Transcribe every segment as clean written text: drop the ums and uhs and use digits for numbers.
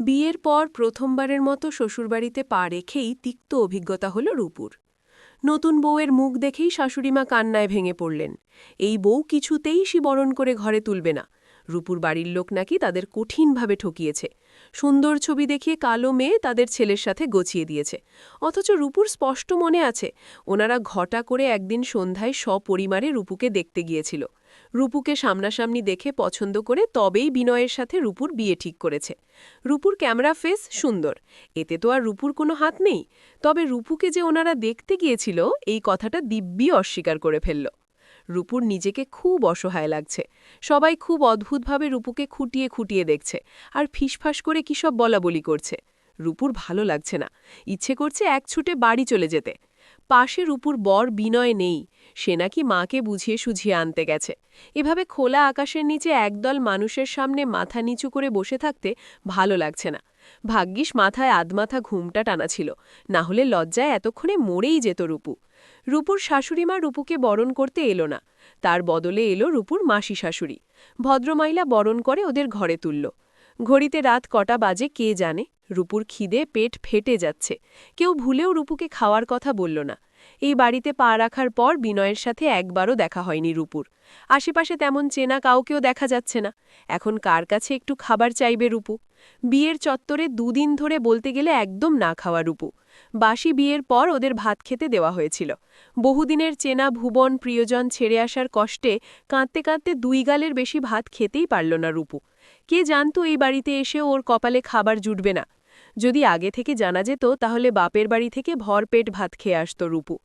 বিয়ের পর প্রথমবারের মতো শ্বশুরবাড়িতে পা রেখেই তিক্ত অভিজ্ঞতা হল রূপুর। নতুন বউয়ের মুখ দেখেই শাশুড়িমা কান্নায় ভেঙে পড়লেন। এই বউ কিছুতেই বরণ করে ঘরে তুলবে না। রূপুর বাড়ির লোক নাকি তাদের কঠিনভাবে ঠকিয়েছে। সুন্দর ছবি দেখিয়ে কালো মেয়ে তাদের ছেলের সাথে গছিয়ে দিয়েছে। অথচ রূপুর স্পষ্ট মনে আছে, ওনারা ঘটা করে একদিন সন্ধ্যায় সপরিবারে রূপুকে দেখতে গিয়েছিল। রূপুকে সামনাসামনি দেখে পছন্দ করে তবেই বিনয়ের সাথে রূপুর বিয়ে ঠিক করেছে। রূপুর ক্যামেরা ফেস সুন্দর, এতে তো আর রূপুর কোনো হাত নেই। তবে রূপুকে যে ওনারা দেখতে গিয়েছিল এই কথাটা দিব্যি অস্বীকার করে ফেলল। রূপুর নিজেকে খুব অসহায় লাগছে। সবাই খুব অদ্ভুতভাবে রূপুকে খুঁটিয়ে খুঁটিয়ে দেখছে আর ফিসফাস করে কী সব বলাবলি করছে। রূপুর ভালো লাগছে না, ইচ্ছে করছে এক ছুটে বাড়ি চলে যেতে। পাশে রূপুর বর বিনয় নেই, সে নাকি মাকে বুঝিয়ে সুঝিয়ে আনতে গেছে। এভাবে খোলা আকাশের নিচে একদল মানুষের সামনে মাথা নিচু করে বসে থাকতে ভালো লাগছে না। ভাগ্যিস মাথায় আধমাথা ঘুমটা টানা ছিল, না হলে লজ্জায় এতক্ষণে মরেই যেত রূপু। রূপুর শাশুড়িমা রূপুকে বরণ করতে এলো না, তার বদলে এলো রূপুর মাসি শাশুড়ি। ভদ্রমাইলা বরণ করে ওদের ঘরে তুলল। ঘড়িতে রাত কটা বাজে কে জানে। রূপুর খিদে পেট ফেটে যাচ্ছে। কেউ ভুলেও রূপুকে খাওয়ার কথা বলল না। এই বাড়িতে পা রাখার পর বিনয়ের সাথে একবারও দেখা হয়নি রূপুর। আশেপাশে তেমন চেনা কাউকেও দেখা যাচ্ছে না। এখন কার কাছে একটু খাবার চাইবে রূপু? বিয়ের চত্বরে দুদিন ধরে বলতে গেলে একদম না খাওয়া রূপু। বাসি বিয়ের পর ওদের ভাত খেতে দেওয়া হয়েছিল। বহুদিনের চেনা ভুবন প্রিয়জন ছেড়ে আসার কষ্টে কাঁদতে কাঁদতে 2 গালের বেশি ভাত খেতেই পারল না রূপু। কে জানত এই বাড়িতে এসে ওর কপালে খাবার জুটবে না। যদি আগে থেকে জানা যেত তাহলে বাপের বাড়ি থেকে ভরপেট ভাত খেয়ে আসত রূপু।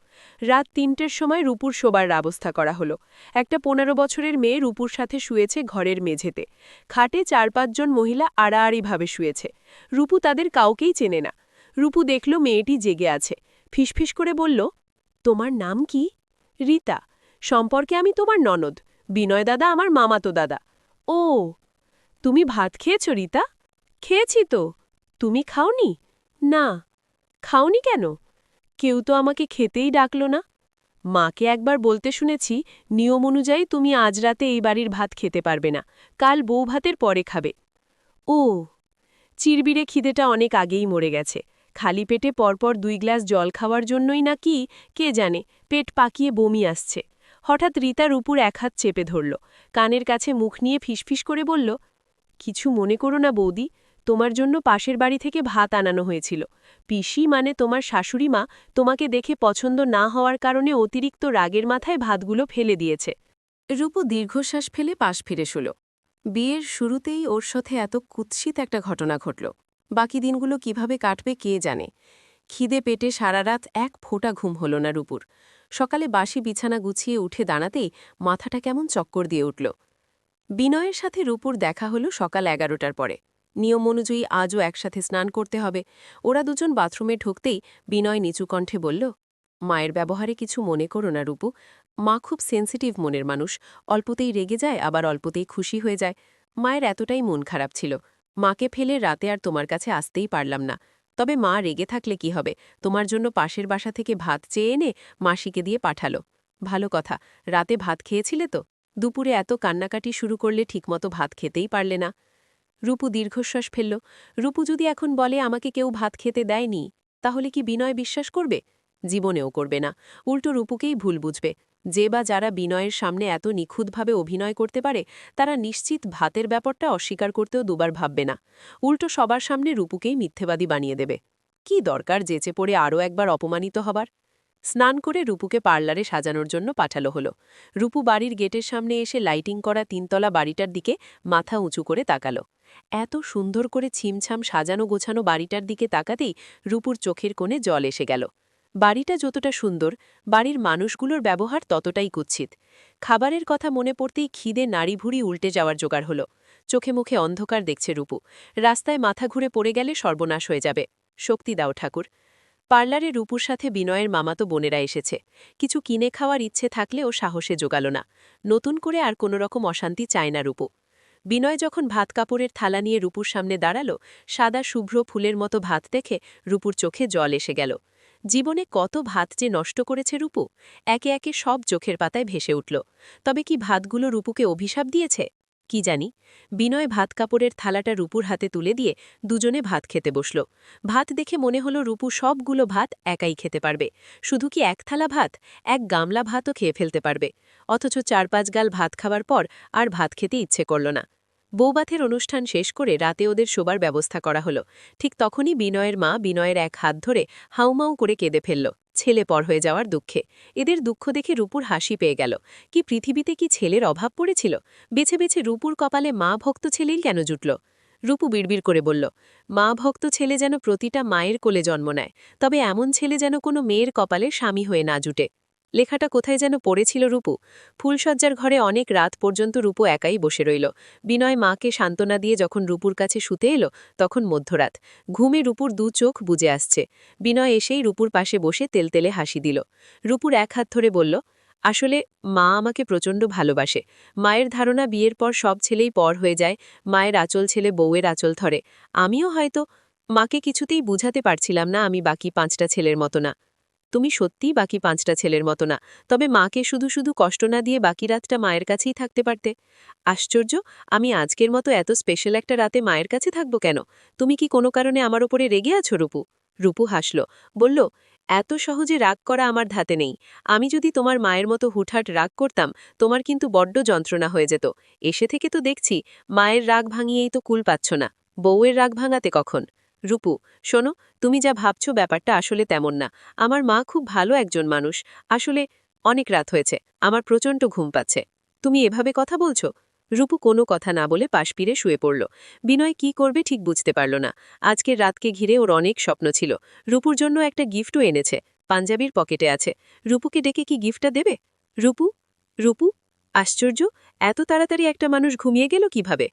রাত 3টের সময় রূপুর শোবার ব্যবস্থা করা হলো। একটা 15 বছরের মেয়ে রূপুর সাথে শুয়েছে ঘরের মেঝেতে। খাটে 4-5 জন মহিলা আড়াআড়িভাবে শুয়েছে। রূপু তাদের কাউকেই চেনে না। রূপু দেখল মেয়েটি জেগে আছে, ফিসফিস করে বলল, তোমার নাম কি? রীতা। সম্পর্কে আমি তোমার ননদ। বিনয় দাদা আমার মামাতো দাদা। ও, তুমি ভাত খেয়েছ রীতা? খেয়েছি তো। তুমি খাওনি? না। খাওনি কেন? কেউ তো আমাকে খেতেই ডাকল না। মাকে একবার বলতে শুনেছি, নিয়ম অনুযায়ী তুমি আজ রাতে এই বাড়ির ভাত খেতে পারবে না, কাল বউ ভাতের পরে খাবে। ও, চিরবিরে খিদেটা অনেক আগেই মরে গেছে। খালি পেটে পরপর 2 গ্লাস জল খাওয়ার জন্যই নাকি কে জানে পেট পাকিয়ে বমি আসছে। হঠাৎ রীতা রূপুর এক হাত চেপে ধরল, কানের কাছে মুখ নিয়ে ফিসফিস করে বলল, কিছু মনে করো না বৌদি, তোমার জন্য পাশের বাড়ি থেকে ভাত আনানো হয়েছিল। পিসি মানে তোমার শাশুড়ি মা তোমাকে দেখে পছন্দ না হওয়ার কারণে অতিরিক্ত রাগের মাথায় ভাতগুলো ফেলে দিয়েছে। রূপু দীর্ঘশ্বাস ফেলে পাশ ফিরে শুল। বিয়ের শুরুতেই ওর সাথে এত কুৎসিত একটা ঘটনা ঘটল। বাকি দিনগুলো কিভাবে কাটবে কে জানে। খিদে পেটে সারা রাত এক ফোঁটা ঘুম হল না রূপুর। সকালে বাসি বিছানা গুছিয়ে উঠে দাঁড়াতেই মাথাটা কেমন চক্কর দিয়ে উঠল। বিনয়ের সাথে রূপুর দেখা হলো সকাল 11টার পরে। নিয়ম অনুযায়ী আজও একসাথে স্নান করতে হবে। ওরা দুজন বাথরুমে ঢুকতেই বিনয় নিচু কণ্ঠে বলল, মায়ের ব্যবহারে কিছু মনে করো না রূপু। মা খুব সেন্সিটিভ মনের মানুষ, অল্পতেই রেগে যায় আবার অল্পতেই খুশি হয়ে যায়। মায়ের এতটাই মন খারাপ ছিল। মাকে ফেলে রাতে আর তোমার কাছে আসতেই পারলাম না। তবে মা রেগে থাকলে কি হবে, তোমার জন্য পাশের বাসা থেকে ভাত চেয়ে এনে মাসিকে দিয়ে পাঠালো। ভালো কথা, রাতে ভাত খেয়েছিলে তো? দুপুরে এত কান্নাকাটি শুরু করলে ঠিকমতো ভাত খেতেই পারলে না। রূপু দীর্ঘশ্বাস ফেলল। রূপু যদি এখন বলে আমাকে কেউ ভাত খেতে দেয়নি, তাহলে কি বিনয় বিশ্বাস করবে? জীবনেও করবে না, উল্টো রূপুকেই ভুল বুঝবে। যে বা যারা বিনয়ের সামনে এত নিখুঁতভাবে অভিনয় করতে পারে, তারা নিশ্চিত ভাতের ব্যাপারটা অস্বীকার করতেও দুবার ভাববে না। উল্টো সবার সামনে রূপুকেই মিথ্যেবাদী বানিয়ে দেবে। কি দরকার যেচে পড়ে আরও একবার অপমানিত হবার? স্নান করে রূপুকে পার্লারে সাজানোর জন্য পাঠালো হলো। রূপু বাড়ির গেটের সামনে এসে লাইটিং করা 3তলা বাড়িটার দিকে মাথা উঁচু করে তাকালো। এত সুন্দর করে ছিমছাম সাজানো গোছানো বাড়িটার দিকে তাকাতেই রূপুর চোখের কোণে জল এসে গেল। বাড়িটা যতটা সুন্দর, বাড়ির মানুষগুলোর ব্যবহার ততটাই কুৎসিত। খাবারের কথা মনে পড়তেই খিদে নাড়িভুড়ি উল্টে যাওয়ার জোগাড় হলো। চোখে মুখে অন্ধকার দেখছে রূপু। রাস্তায় মাথা ঘুরে পড়ে গেলে সর্বনাশ হয়ে যাবে। শক্তি দাও ঠাকুর। পার্লারে রূপুর সাথে বিনয়ের মামাতো বোনেরা এসেছে। কিছু কিনে খাওয়ার ইচ্ছে থাকলেও সাহসে জোগাল না। নতুন করে আর কোনো রকম অশান্তি চায় না রূপু। বিনয় যখন ভাত কাপড়ের থালা নিয়ে রূপুর সামনে দাঁড়াল, সাদা শুভ্র ফুলের মতো ভাত দেখে রূপুর চোখে জল এসে গেল। জীবনে কত ভাত যে নষ্ট করেছে রূপু, একে একে সব চোখের পাতায় ভেসে উঠল। তবে কি ভাতগুলো রূপুকে অভিশাপ দিয়েছে? কি জানি। বিনয় ভাত কাপড়ের থালাটা রূপুর হাতে তুলে দিয়ে দুজনে ভাত খেতে বসল। ভাত দেখে মনে হলো রূপু সবগুলো ভাত একাই খেতে পারবে। শুধু কি এক থালা ভাত, এক গামলা ভাতও খেয়ে ফেলতে পারবে। অথচ ৪-৫ গাল ভাত খাওয়ার পর আর ভাত খেতে ইচ্ছে করল না। বৌভাতের অনুষ্ঠান শেষ করে রাতে ওদের শোবার ব্যবস্থা করা হলো। ঠিক তখনই বিনয়ের মা বিনয়ের এক হাত ধরে হাউমাউ করে কেঁদে ফেলল, ছেলে পর হয়ে যাওয়ার দুঃখে। এদের দুঃখ দেখে রূপুর হাসি পেয়ে গেল। কি পৃথিবীতে কি ছেলের অভাব পড়েছিল? বেছে বেছে রূপুর কপালে মা ভক্ত ছেলেই কেন জুটল? রূপু বিড়বিড় করে বলল, মা ভক্ত ছেলে যেন প্রতিটা মায়ের কোলে জন্ম নেয়, তবে এমন ছেলে যেন কোনো মেয়ের কপালে স্বামী হয়ে না জুটে। লেখাটা কোথায় যেন পড়েছিল রূপু। ফুলশয্যার ঘরে অনেক রাত পর্যন্ত রূপু একাই বসে রইল। বিনয় মাকে সান্ত্বনা দিয়ে যখন রূপুর কাছে শুতে এলো, তখন মধ্যরাত। ঘুমে রূপুর দু চোখ বুজে আসছে। বিনয় এসেই রূপুর পাশে বসে তেলতেলে হাসি দিল। রূপুর এক হাত ধরে বলল, আসলে মা আমাকে প্রচণ্ড ভালোবাসে। মায়ের ধারণা বিয়ের পর সব ছেলেই পর হয়ে যায়, মায়ের আঁচল ছেলে বউয়ের আঁচল ধরে। আমিও হয়তো মাকে কিছুতেই বুঝাতে পারছিলাম না আমি বাকি ৫টা ছেলের মতো না। তুমি সত্যিই বাকি ৫টা ছেলের মতো না, তবে মাকে শুধু শুধু কষ্ট না দিয়ে বাকি রাতটা মায়ের কাছেই থাকতে পারতে। আশ্চর্য, আমি আজকের মতো এত স্পেশাল একটা রাতে মায়ের কাছে থাকব কেন? তুমি কি কোনো কারণে আমার ওপরে রেগে আছো রূপু? রূপু হাসল, বলল, এত সহজে রাগ করা আমার ধাতে নেই। আমি যদি তোমার মায়ের মতো হুটহাট রাগ করতাম, তোমার কিন্তু বড্ড যন্ত্রণা হয়ে যেত। এসে থেকে তো দেখছি মায়ের রাগ ভাঙিয়েই তো কুল পাচ্ছ না, বউয়ের রাগ ভাঙাতে কখন? রূপু, শোনো, তুমি যা ভাবছো ব্যাপারটা আসলে তেমন না। আমার মা খুব ভালো একজন মানুষ। আসলে অনেক রাত হয়েছে, আমার প্রচণ্ড ঘুম পাচ্ছে। তুমি এভাবে কথা বলছো? রূপু কোনো কথা না বলে পাশ ফিরে শুয়ে পড়ল। বিনয় কি করবে ঠিক বুঝতে পারল না। আজকের রাতকে ঘিরে ওর অনেক স্বপ্ন ছিল। রূপুর জন্য একটা গিফটও এনেছে, পাঞ্জাবির পকেটে আছে। রূপুকে ডেকে কি গিফটটা দেবে? রূপু, রূপু, আশ্চর্য, এত তাড়াতাড়ি একটা মানুষ ঘুমিয়ে গেল কিভাবে?